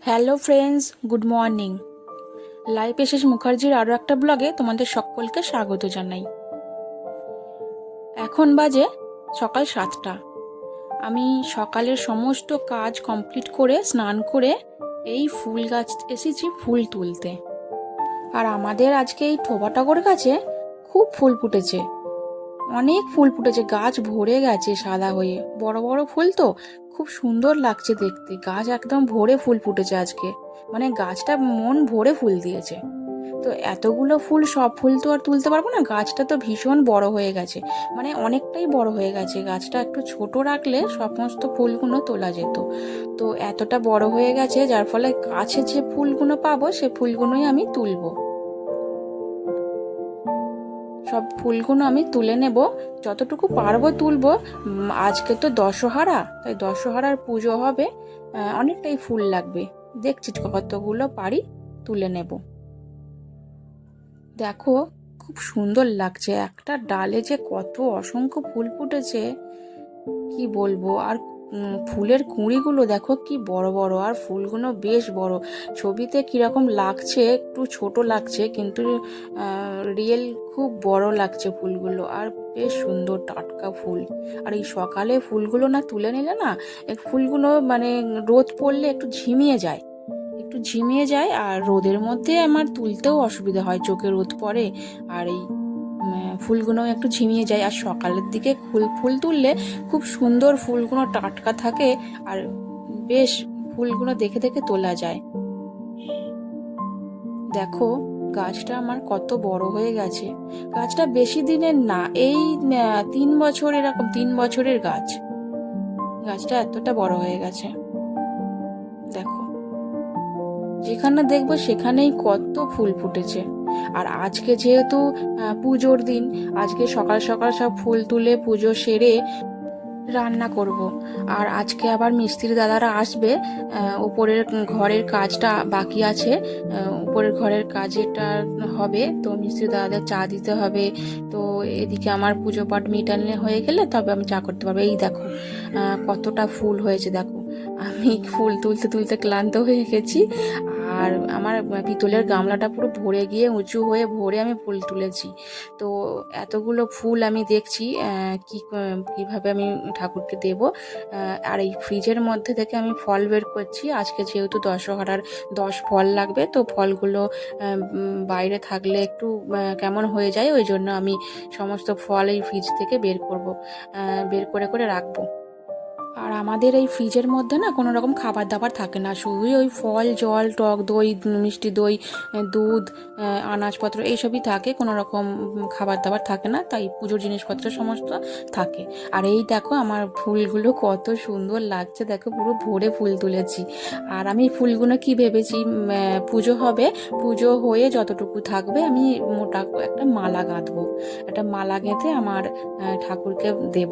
Hello friends, good morning. Life essays মুখার্জির আরও একটা ব্লগে তোমাদের সকলকে স্বাগত জানাই। এখন বাজে সকাল 7টা। আমি সকালের সমস্ত কাজ কমপ্লিট করে স্নান করে এই ফুল গাছ এসেছি ফুল তুলতে। আর আমাদের আজকে এই ঠোবাটগর গাছে খুব ফুল ফুটেছে, অনেক ফুল ফুটেছে, গাছ ভরে গেছে সাদা হয়ে, বড় বড় ফুল তো খুব সুন্দর লাগছে দেখতে। গাছ একদম ভরে ফুল ফুটেছে আজকে, মানে গাছটা মন ভরে ফুল দিয়েছে। তো এতগুলো ফুল, সব ফুল তো আর তুলতে পারবো না, গাছটা তো ভীষণ বড় হয়ে গেছে, মানে অনেকটাই বড় হয়ে গেছে। গাছটা একটু ছোট রাখলে সমস্ত ফুলগুলো তোলা যেত, তো এতটা বড় হয়ে গেছে যার ফলে গাছে যে ফুলগুলো পাবো সে ফুলগুলোই আমি তুলবো। সব ফুলগুলো আমি তুলে নেব, যতটুকু পারবো তুলবো। আজকে তো দশহারা, তাই দশহারার পুজো হবে, অনেকটাই ফুল লাগবে। দেখছি কতগুলো পারি তুলে নেব। দেখো খুব সুন্দর লাগছে, একটা ডালে যে কত অসংখ্য ফুল ফুটেছে কি বলবো। আর ফুলের কুঁড়িগুলো দেখো কি বড় বড়, আর ফুলগুলো বেশ বড়। ছবিতে কিরকম লাগছে, একটু ছোট লাগছে, কিন্তু রিয়েল খুব বড় লাগছে ফুলগুলো, আর বেশ সুন্দর টাটকা ফুল। আর এই সকালে ফুলগুলো না তুলে নিলে না, এই ফুলগুলো মানে রোদ পড়লে একটু ঝিমিয়ে যায়, একটু ঝিমিয়ে যায়। আর রোদের মধ্যে আমার তুলতেও অসুবিধা হয়, চোখে রোদ পড়ে, আর এই ফুলগুলো একটু ঝিমিয়ে যায়। আর সকালের দিকে ফুল তুললে খুব সুন্দর, ফুলগুলো টাটকা থাকে, আর বেশ ফুলগুলো দেখে দেখে তোলা যায়। দেখো গাছটা আমার কত বড় হয়ে গেছে। গাছটা বেশি দিনের না, এই 3 বছর, এরকম 3 বছরের গাছ। গাছটা এতটা বড় হয়ে গেছে। দেখো যেখানে দেখবো সেখানেই কত ফুল ফুটেছে। আর আজকে যেহেতু পুজোর দিন, আজকে সকাল সকাল সব ফুল তুলে পুজো সেরে রান্না করব। আর আজকে আবার মিস্ত্রি দাদারা আসবে, উপরের ঘরের কাজটা বাকি আছে, উপরের ঘরের কাজটা হবে, তো মিস্ত্রি দাদাদের চা দিতে হবে। তো এদিকে আমার পুজো পাঠ মিটানে হয়ে গেলে তবে আমি চা করতে পারবো। এই দেখো কতটা ফুল হয়েছে, দেখো আমি ফুল তুলতে তুলতে ক্লান্ত হয়ে গেছি। আর আমার পিতলের গামলাটা পুরো ভরে গিয়ে উঁচু হয়ে ভরে আমি ফুল তুলেছি। তো এতগুলো ফুল আমি দেখছি কিভাবে আমি ঠাকুরকে দেব। আর এই ফ্রিজের মধ্যে থেকে আমি ফল বের করছি, আজকে যেহেতু দশহরার 10 ফল লাগবে, তো ফলগুলো বাইরে থাকলে একটু কেমন হয়ে যায়, ওই জন্য আমি সমস্ত ফল এই ফ্রিজ থেকে বের করব, বের করে করে রাখবো। আর আমাদের এই ফ্রিজের মধ্যে না কোনো রকম খাবার দাবার থাকে না, শুধুই ওই ফল, জল, টক দই, মিষ্টি দই, দুধ, আনাজপত্র এইসবই থাকে, কোনো রকম খাবার দাবার থাকে না, তাই পুজোর জিনিসপত্র সমস্ত থাকে। আর এই দেখো আমার ফুলগুলো কত সুন্দর লাগছে, দেখো পুরো ভরে ফুল তুলেছি। আর আমি ফুলগুলো কি ভেবেছি, পুজো হবে, পুজো হয়ে যতটুকু থাকবে আমি মোটা একটা মালা গাঁথবো, একটা মালা গেঁথে আমার ঠাকুরকে দেব।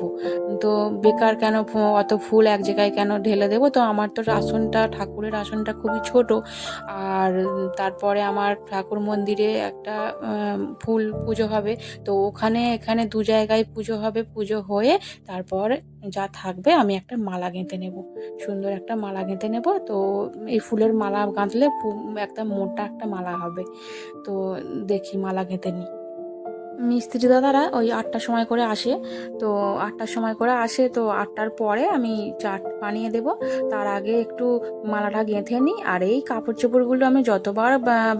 তো বেকার কেন অত ফুল এক জায়গায় কেন ঢেলে দেবো। তো আমার তো আসনটা, ঠাকুরের আসনটা খুবই ছোট, আর তারপরে আমার ঠাকুর মন্দিরে একটা ফুল পুজো হবে, তো ওখানে এখানে 2 জায়গায় পুজো হবে। পুজো হয়ে তারপর যা থাকবে আমি একটা মালা গেঁথে নেব, সুন্দর একটা মালা গেঁথে নেব। তো এই ফুলের মালা গাঁথলে একটা মোটা একটা মালা হবে। তো দেখি মালা গেঁথে নিই। মিস্ত্রি দাদারা ওই 8টার সময় করে আসে, তো 8টার সময় করে আসে, তো 8টার পরে আমি চাট বানিয়ে দেব। তার আগে একটু মালাটা গেঁথে নিই। আর এই কাপড় চোপড়গুলো আমি যতবার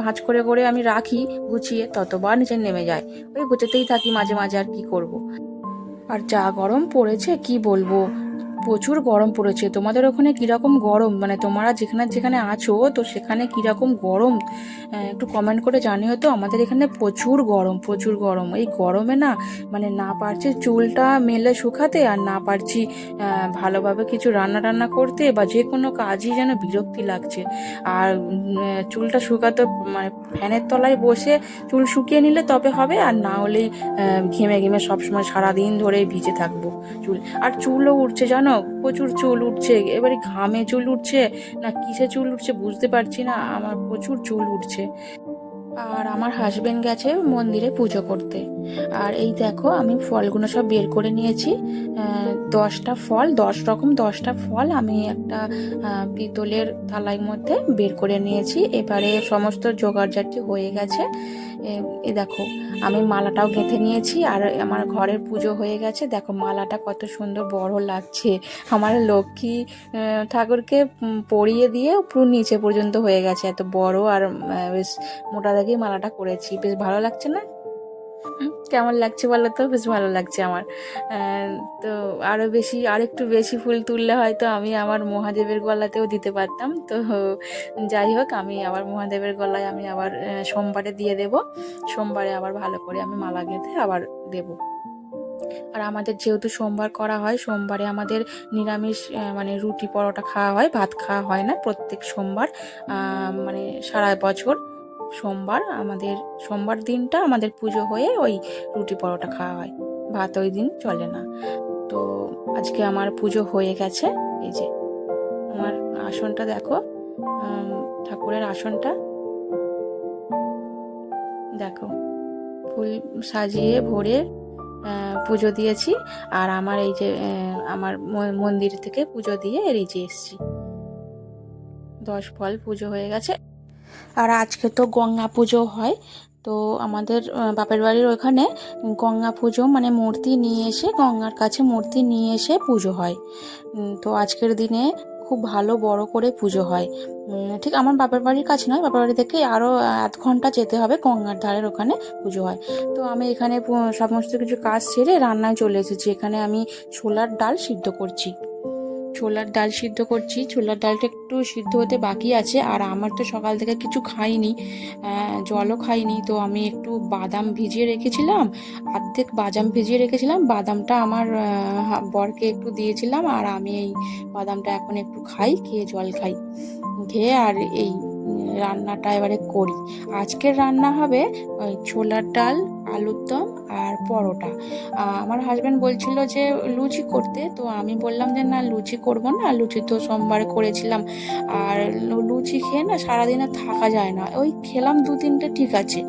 ভাঁজ করে করে আমি রাখি গুছিয়ে, ততবার নিচে নেমে যায়, ওই গোছাতেই থাকি মাঝে মাঝে, আর কি করব। আর যা গরম পড়েছে কি বলবো, প্রচুর গরম পড়েছে। তোমাদের ওখানে কিরকম গরম, মানে তোমরা যেখানে যেখানে আছো তো সেখানে কিরকম গরম, একটু কমেন্ট করে জানিও তো। আমাদের এখানে প্রচুর গরম, প্রচুর গরম। এই গরমে না মানে না পারছি চুলটা মেলে শুকাতে, আর না পারছি ভালোভাবে কিছু রান্না টান্না করতে, বা যে কোনো কাজই যেন বিরক্তি লাগছে। আর চুলটা শুকাতে মানে ফ্যানের তলায় বসে চুল শুকিয়ে নিলে তবে হবে, আর না হলেই ঘেমে ঘেমে সবসময় সারাদিন ধরে ভিজে থাকবো চুল। আর চুলও উঠছে জানো, প্রচুর চুল উঠছে, এবারে ঘামে চুল উঠছে না কিসে চুল উঠছে বুঝতে পারছি না, আমার প্রচুর চুল উঠছে। আর আমার হাজবেন্ড গেছে মন্দিরে পুজো করতে। আর এই দেখো আমি ফলগুলো সব বের করে নিয়েছি। 10টা ফল, 10টা ফল আমি একটা পিতলের থালার মধ্যে বের করে নিয়েছি। এবারে সমস্ত জোগাড়জাটি হয়ে গেছে। এ দেখো আমি মালাটাও গেঁথে নিয়েছি আর আমার ঘরের পুজো হয়ে গেছে। দেখো মালাটা কত সুন্দর বড় লাগছে। আমার লক্ষ্মী ঠাকুরকে পরিয়ে দিয়ে পুরো নিচে পর্যন্ত হয়ে গেছে, এত বড় আর বেশ মোটা দাগেই মালাটা করেছি। বেশ ভালো লাগছে না? কেমন লাগছে বলো তো? বেশ ভালো লাগছে আমার। তো আর একটু বেশি ফুল তুললে হয়তো আমি আমার মহাদেবের গলাতেও দিতে পারতাম। তো যাই হোক, আমি আবার মহাদেবের গলায় আমি আবার সোমবারে দিয়ে দেব। সোমবারে আবার ভালো করে আমি মালা গেঁথে আবার দেব। আর আমাদের যেহেতু সোমবার করা হয়, সোমবারে আমাদের নিরামিষ মানে রুটি পরোটা খাওয়া হয়, ভাত খাওয়া হয় না প্রত্যেক সোমবার। মানে সারা বছর সোমবার দিনটা আমাদের পুজো হয়ে ওই রুটি পরোটা খাওয়া হয়, ভাত ওই দিন চলে না। তো আজকে আমার পুজো হয়ে গেছে। এই যে আমার আসনটা দেখো, ঠাকুরের আসনটা দেখো, ফুল সাজিয়ে ভরে পুজো দিয়েছি। আর আমার এই যে আমার মন্দির থেকে পুজো দিয়ে এই যে এসছি, 10 ফল পুজো হয়ে গেছে। আর আজকে তো গঙ্গা পুজো হয়। তো আমাদের বাপের বাড়ির ওখানে গঙ্গা পুজো মানে মূর্তি নিয়ে এসে, গঙ্গার কাছে মূর্তি নিয়ে এসে পুজো হয়। তো আজকের দিনে খুব ভালো বড় করে পুজো হয়। ঠিক আমার বাপের বাড়ির কাছে নয়, বাপের বাড়ি থেকে আরও 1 ঘন্টা যেতে হবে, গঙ্গার ধারের ওখানে পুজো হয়। তো আমি এখানে সমস্ত কিছু কাজ সেরে রান্নায় চলে এসেছি। এখানে আমি ছোলার ডাল সিদ্ধ করছি। ছোলার ডালটা একটু সিদ্ধ হতে বাকি আছে। আর আমার তো সকাল থেকে কিছু খাইনি, জলও খাইনি। তো আমি একটু বাদাম ভিজিয়ে রেখেছিলাম, অর্ধেক বাদাম ভিজিয়ে রেখেছিলাম। বাদামটা আমার বরকে একটু দিয়েছিলাম, আর আমি এই বাদামটা এখন একটু খেয়ে জল খাই। খেয়ে আর এই রান্নাটা এবারে করি। আজকের রান্না হবে ওই ছোলার ডাল, আলুর দম আর পরোটা। আমার হাজব্যান্ড বলছিল যে লুচি করতে, তো আমি বললাম যে না, লুচি করব না, লুচি তো সোমবারে করেছিলাম। আর লুচি খেয়ে না সারাদিন আর থাকা যায় না। ওই খেলাম 2-3টে ঠিক আছে,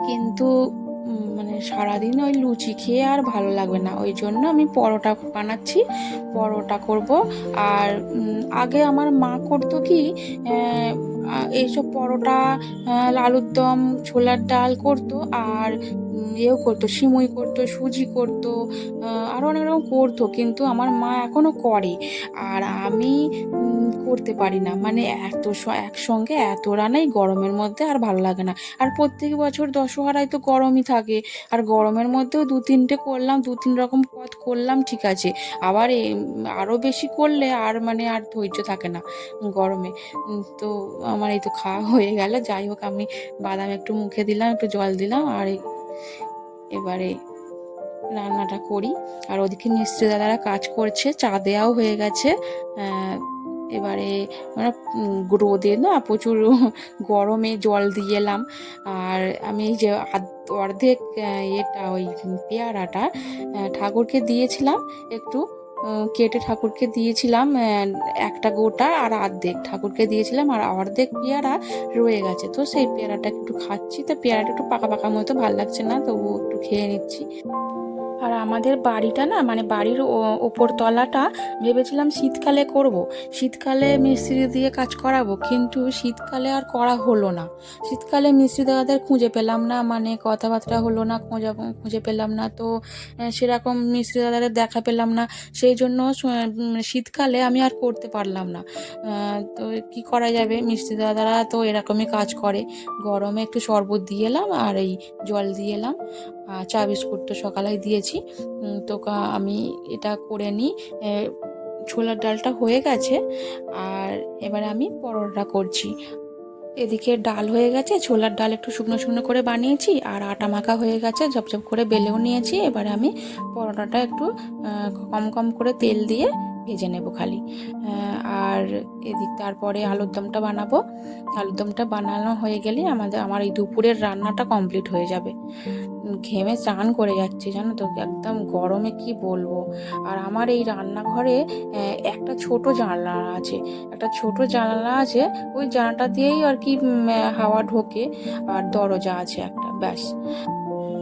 কিন্তু মানে সারাদিন ওই লুচি খেয়ে আর ভালো লাগবে না। ওই জন্য আমি পরোটা বানাচ্ছি, পরোটা করব। আর আগে আমার মা করতো কি, এইসব পরোটা, আলুর দম, ছোলার ডাল করতো। আর এও করতো, সিমুই করতো, সুজি করতো, আরও অনেক রকম করতো। কিন্তু আমার মা এখনও করে, আর আমি করতে পারি না। মানে একসঙ্গে এত রান্নাই গরমের মধ্যে আর ভালো লাগে না। আর প্রত্যেক বছর দশহরায় তো গরমই থাকে, আর গরমের মধ্যেও 2-3টে করলাম, 2-3 রকম পদ করলাম ঠিক আছে। আবার আরও বেশি করলে আর মানে আর ধৈর্য থাকে না গরমে। তো আমার এই তো খাওয়া হয়ে গেল। যাই হোক, আমি বাদাম একটু মুখে দিলাম, একটু জল দিলাম, আর এবারে রান্নাটা করি। আর ওদিকে মিস্ত্রি দাদারা কাজ করছে, চা দেওয়াও হয়ে গেছে। এবারে মানে রোদে না প্রচুর গরমে জল দিয়ে এলাম। আর আমি এই যে অর্ধেক এটা ওই পেয়ারাটা ঠাকুরকে দিয়েছিলাম, একটু কেটে ঠাকুরকে দিয়েছিলাম, একটা গোটা আর অর্ধেক ঠাকুরকে দিয়েছিলাম, আর অর্ধেক পেয়ারা রয়ে গেছে। তো সেই পেয়ারাটা একটু খাচ্ছি। তো পেয়ারাটা একটু পাকা পাকা মতো ভালো লাগছে না, তো একটু খেয়ে নিচ্ছি। আর আমাদের বাড়িটা না, মানে বাড়ির ওপর তলাটা ভেবেছিলাম শীতকালে করব, শীতকালে মিস্ত্রি দিয়ে কাজ করাবো, কিন্তু শীতকালে আর করা হলো না। শীতকালে মিস্ত্রি দাদাদের খুঁজে পেলাম না, মানে কথাবার্তা হলো না, খুঁজে পেলাম না। তো সেরকম মিস্ত্রি দাদাদের দেখা পেলাম না, সেই জন্য শীতকালে আমি আর করতে পারলাম না। তো কি করা যাবে, মিস্ত্রি দাদারা তো এরকমই কাজ করে। গরমে একটু শরবত দিয়ে এলাম, আর এই জল দিয়ে এলাম, চা বিস্কুট তো সকালেই দিয়েছি। তো আমি এটা করে নিই। ছোলার ডালটা হয়ে গেছে, আর এবারে আমি পরোটা করছি। এদিকে ডাল হয়ে গেছে, ছোলার ডাল একটু শুকনো শুকনো করে বানিয়েছি, আর আটা মাখা হয়ে গেছে, ঝপঝপ করে বেলেও নিয়েছি। এবারে আমি পরোটাটা একটু কম কম করে তেল দিয়ে ভেজে নেব খালি। আর এদিক তারপরে আলুর দমটা বানাবো। আলুর দমটা বানানো হয়ে গেলে আমার এই দুপুরের রান্নাটা কমপ্লিট হয়ে যাবে। ঘেমে চান করে যাচ্ছি জানো তো, একদম গরমে কি বলবো। আর আমার এই রান্নাঘরে একটা ছোট জানলা আছে, ওই জানলাটা দিয়েই আর কি হাওয়া ঢোকে, আর দরজা আছে একটা, ব্যাস।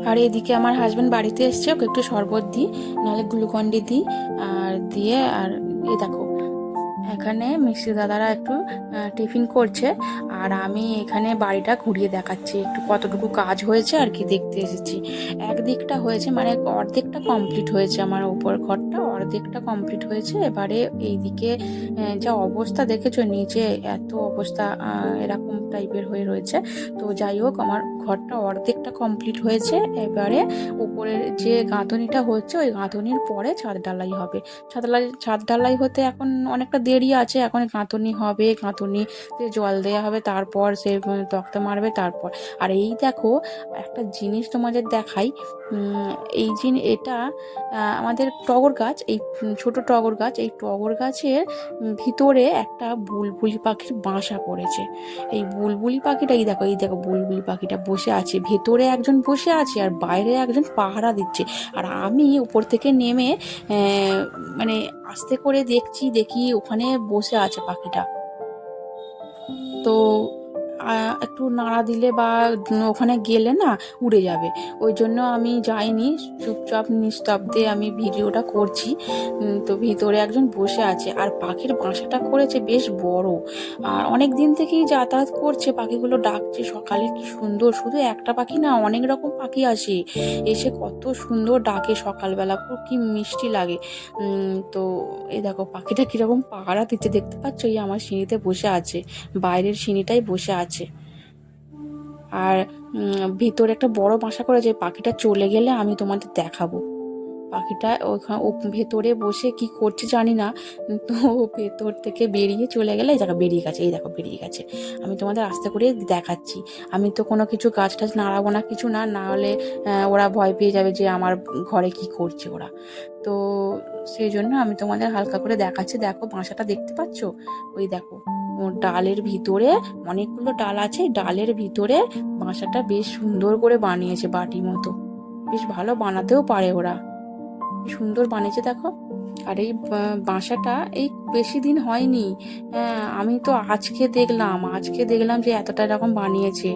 আর এদিকে আমার হাজব্যান্ড বাড়িতে এসছে, ওকে একটু শরবত দিই, নাহলে গ্লুকন্ডি দিই, আর দিয়ে আর এই দেখো এখানে মিষ্টি দাদারা একটু টিফিন করছে, আর আমি এখানে বাড়িটা ঘুরিয়ে দেখাচ্ছি একটু কতটুকু কাজ হয়েছে আর কি দেখতে এসেছি। একদিকটা হয়েছে, মানে অর্ধেকটা কমপ্লিট হয়েছে, আমার উপর ঘরটা অর্ধেকটা কমপ্লিট হয়েছে। এবারে এইদিকে যা অবস্থা দেখেছো নিচে, এত অবস্থা এরকম টাইপের হয়ে রয়েছে। তো যাই হোক, আমার ঘরটা অর্ধেকটা কমপ্লিট হয়েছে। এবারে উপরের যে গাঁথনিটা হচ্ছে, ওই গাঁথনির পরে ছাদ ঢালাই হবে। ছাদ ঢালাই হতে এখন অনেকটা দেরি আছে, এখন গাঁথনি হবে, গাঁথনিতে জল দেওয়া হবে, তারপর সে তক্তা মারবে তারপর। আর এই দেখো একটা জিনিস তোমাদের দেখাই, এটা আমাদের টগর গাছ, এই ছোট টগর গাছ, এই টগর গাছের ভিতরে একটা বুলবুলি পাখির বাসা পড়েছে। এই বুলবুলি পাখিটা, এই দেখো বুলবুলি পাখিটা বসে আছে, ভেতরে একজন বসে আছে আর বাইরে একজন পাহারা দিচ্ছে। আর আমি উপর থেকে নেমে মানে আস্তে করে দেখি ওখানে বসে আছে পাখিটা। তো একটু নাড়া দিলে বা ওখানে গেলে না উড়ে যাবে, ওই জন্য আমি যাইনি, চুপচাপ নিস্তব্ধে আমি ভিডিওটা করছি। তো ভিতরে একজন বসে আছে, আর পাখির বাসাটা করেছে বেশ বড়, আর অনেক দিন থেকেই যাতায়াত করছে, পাখিগুলো ডাকছে সকালে, কি সুন্দর। শুধু একটা পাখি না, অনেক রকম পাখি আসে, এসে কত সুন্দর ডাকে সকালবেলা, পুরো কি মিষ্টি লাগে। তো এই দেখো পাখিটা কীরকম পাহারা দিচ্ছে, দেখতে পাচ্ছ, এই আমার সিঁড়িতে বসে আছে, বাইরের সিঁড়িটাই বসে আছে। আর ভিতরে একটা বড় বাসা করেছে, পাখিটা চলে গেলে আমি তোমাদের দেখাবো। পাখিটা ওখানে ভেতরে বসে কি করছে জানি না, তো ভেতর থেকে বেরিয়ে চলে গেলে, এই দেখো বেরিয়ে গেছে, এই দেখো বেরিয়ে গেছে। আমি তোমাদের আস্তে করে দেখাচ্ছি। আমি তো কোনো কিছু গাছ টাছ নাড়াবো না, কিছু না, না হলে ওরা ভয় পেয়ে যাবে যে আমার ঘরে কি করছে ওরা। তো সেই জন্য আমি তোমাদের হালকা করে দেখাচ্ছি। দেখো বাসাটা দেখতে পাচ্ছ, ওই দেখো ডালের ভিতরে অনেকগুলো ডাল আছে, ডালের ভিতরে বাসাটা বেশ সুন্দর করে বানিয়েছে, বাটি মতো, বেশ ভালো বানাতেও পারে ওরা, সুন্দর বানিয়েছে দেখো। আর এই বাসাটা এই বেশি দিন হয়নি, আমি তো আজকে দেখলাম যে এতটা এরকম বানিয়েছে।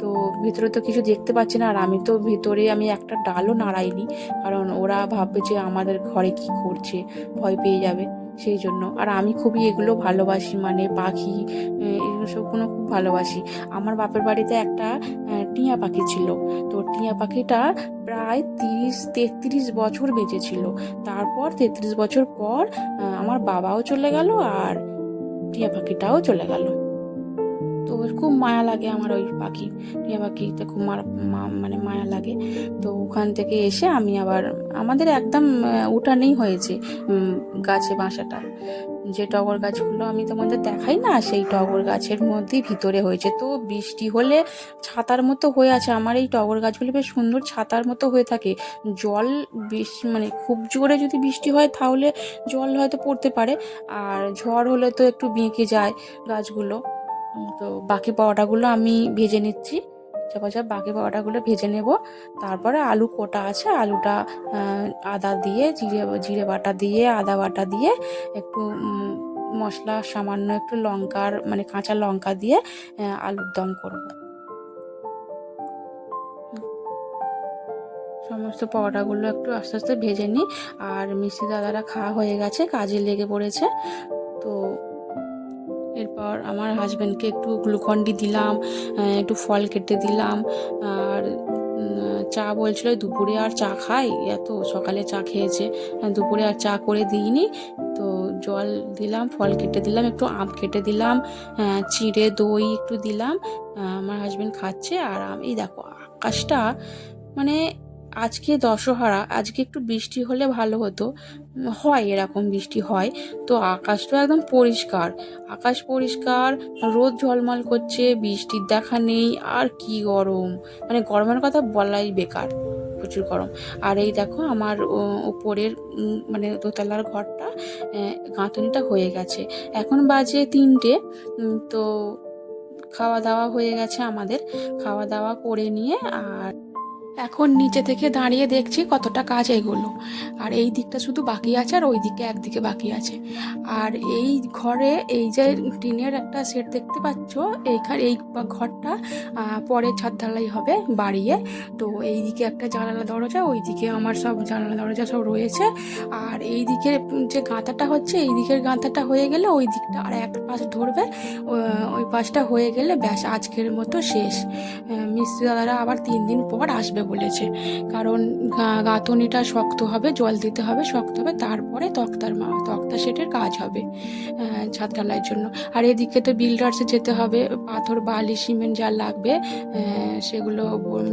তো ভিতরে তো কিছু দেখতে পাচ্ছি না, আর আমি তো ভিতরে আমি একটা ডালও নাড়াইনি, কারণ ওরা ভাববে যে আমাদের ঘরে কি করছে, ভয় পেয়ে যাবে, সেই জন্য। আর আমি খুবই এগুলো ভালোবাসি, মানে পাখি এগুলো সবগুলো খুব ভালোবাসি। আমার বাপের বাড়িতে একটা টিয়া পাখি ছিল, তো টিয়া পাখিটা প্রায় 30-33 বছর বেঁচেছিল। তারপর 33 বছর পর আমার বাবাও চলে গেল, আর টিয়া পাখিটাও চলে গেল। তো ওর খুব মায়া লাগে আমার ওই টিয়া পাখিতে খুব মানে মায়া লাগে। তো ওখান থেকে এসে আমি আবার আমাদের একদম উঠানেই হয়েছে গাছে বাসাটা, যে টগর গাছগুলো আমি তোমাদের দেখাই না, সেই টগর গাছের মধ্যেই ভিতরে হয়েছে। তো বৃষ্টি হলে ছাতার মতো হয়ে আছে, আমার এই টগর গাছগুলো বেশ সুন্দর ছাতার মতো হয়ে থাকে। জল বেশি, মানে খুব জোরে যদি বৃষ্টি হয় তাহলে জল হয়তো পড়তে পারে, আর ঝড় হলে তো একটু বেঁকে যায় গাছগুলো। তো বাকি পাউডারগুলো আমি ভেজে নিচ্ছি, চাপা বাকি পাউডারগুলো ভেজে নেব। তারপরে আলু কোটা আছে, আলুটা আদা দিয়ে জিরে বাটা দিয়ে, আদা বাটা দিয়ে, একটু মশলা সামান্য, একটু লঙ্কার মানে কাঁচা লঙ্কা দিয়ে আলুর দম করব। সমস্ত পাউডারগুলো একটু আস্তে আস্তে ভেজে নিই। আর মিষ্টি দাদারা খাওয়া হয়ে গেছে, কাজে লেগে পড়েছে। তো এরপর আমার হাজব্যান্ডকে একটু গ্লুকন্ডি দিলাম, একটু ফল কেটে দিলাম। আর চা বলছিল দুপুরে আর চা খাই, এত সকালে চা খেয়েছে, দুপুরে আর চা করে দিইনি। তো জল দিলাম, ফল কেটে দিলাম, একটু আম কেটে দিলাম, চিড়ে দই একটু দিলাম। আমার হাজব্যান্ড খাচ্ছে, আর আমি দেখো আকাশটা, মানে আজকে দশহারা, আজকে একটু বৃষ্টি হলে ভালো হতো, হয় এরকম বৃষ্টি হয়। তো আকাশটা একদম পরিষ্কার, আকাশ পরিষ্কার, রোদ ঝলমল করছে, বৃষ্টির দেখা নেই, আর কি গরম, মানে গরমের কথা বলাই বেকার। প্রচুর গরম। আর এই দেখো আমার উপরের মানে দোতলার ঘরটা গাঁথনিটা হয়ে গেছে। এখন বাজে 3টে। তো খাওয়া দাওয়া হয়ে গেছে আমাদের, খাওয়া দাওয়া করে নিয়ে আর এখন নিচে থেকে দাঁড়িয়ে দেখছি কতটা কাজ এগোলো। আর এই দিকটা শুধু বাকি আছে আর ওই দিকে একদিকে বাকি আছে। আর এই ঘরে এই যে টিনের একটা সেট দেখতে পাচ্ছ, এই ঘরটা পরে ছাদ ঢালাই হবে বাড়িয়ে। তো এই দিকে একটা জানালা দরজা, ওই দিকে আমার সব জানালা দরজা সব রয়েছে। আর এই দিকের যে গাঁথাটা হচ্ছে, এই দিকের গাঁথাটা হয়ে গেলে ওই দিকটা আর এক পাশ ধরবে, ওই পাশটা হয়ে গেলে ব্যাস আজকের মতো শেষ। মিস্ত্রি দাদারা আবার 3 দিন পর আসবে বলেছে, কারণ গাঁথনিটা শক্ত হবে, জল দিতে হবে, শক্ত হবে, তারপরে তক্তা সেটের কাজ হবে ছাদ ঢালাইয়ের জন্য। আর এদিকে তো বিল্ডার্সে যেতে হবে, পাথর বালি সিমেন্ট যা লাগবে সেগুলো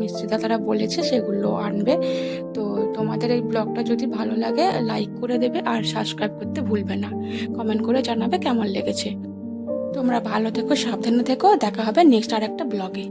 মিস্ত্রি দাদারা বলেছে সেগুলো আনবে। তো তোমাদের এই ব্লগটা যদি ভালো লাগে লাইক করে দেবে আর সাবস্ক্রাইব করতে ভুলবে না, কমেন্ট করে জানাবে কেমন লেগেছে। তোমরা ভালো থেকো, সাবধানে থেকো, দেখা হবে নেক্সট আর একটা ব্লগে।